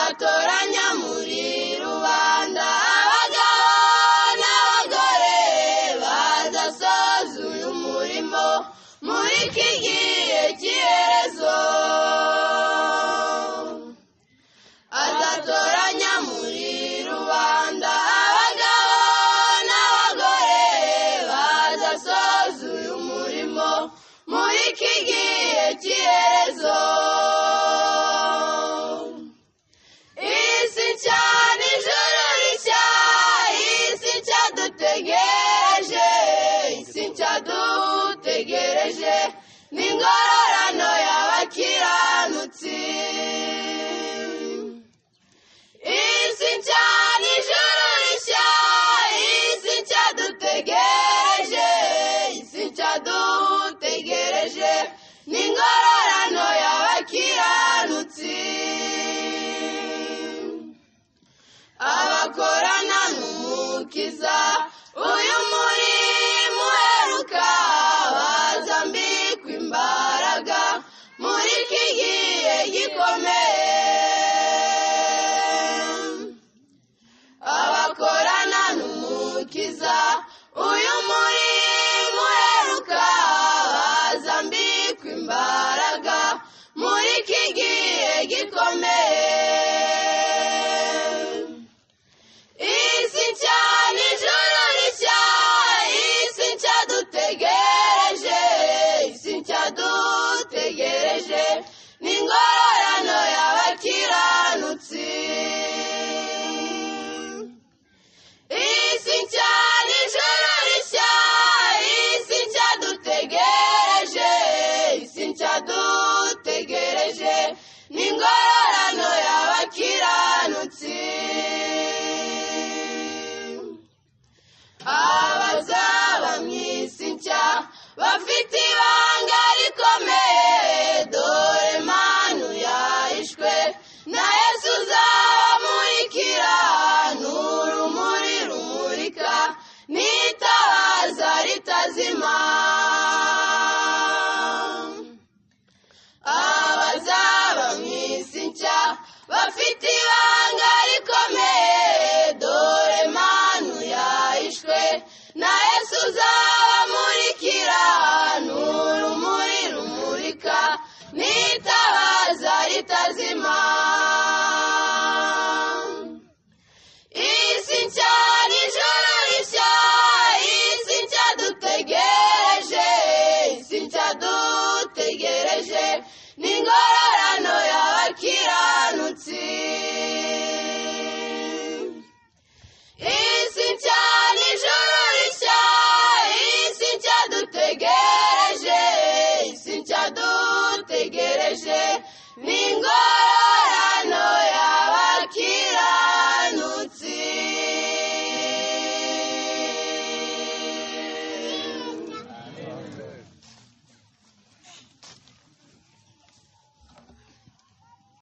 azatoranya muri rubanda abagabo n'abagore bazasoza uyu murimo muri iki gihe cy'iherezo. Azatoranya muri rubanda abagabo n'abagore bazasoza uyu murimo muri iki gihe cy'iherezo. Isi nshya n'ijuru rishya, isi nshya dutegereje, isi nshya dutegereje n'ingororano y'abakiranutsi. Isi nshya n'ijuru rishya, isi nshya dutegereje, isi nshya dutegereje n'ingororano y'abakiranutsi. Abakorana n'Umukiza uyu murimo uheruka bazambikwa imbaraga muri iki gihe gikomeye. Abakorana n'Umukiza uyu murimo uheruka bazambikwa imbaraga muri iki gihe gikomeye. Isi nshya n'ijuru rishya, isi nshya dutegereje, isi nshya dutegereje n'ingororano y'abakiranutsi. Isi nshya n'ijuru rishya, isi nshya dutegereje, isi nshya dutegereje n'ingororano y'abakiranutsi. Abazaba mu isi nshya bafite ibanga rikomeye, dore manu yahishwe na Yesu uzabamurikira n'urumuri rumurika n'itabaza ritazima. Abazaba mu isi nshya bafite ibanga rikomeye, dore manu yahishwe na Yesu uzabamurikira n'urumuri rumurika n'itabaza ritazima. Isi nshya n'ijuru rishya, isi nshya dutegereje, isi nshya dutegereje n'ingororano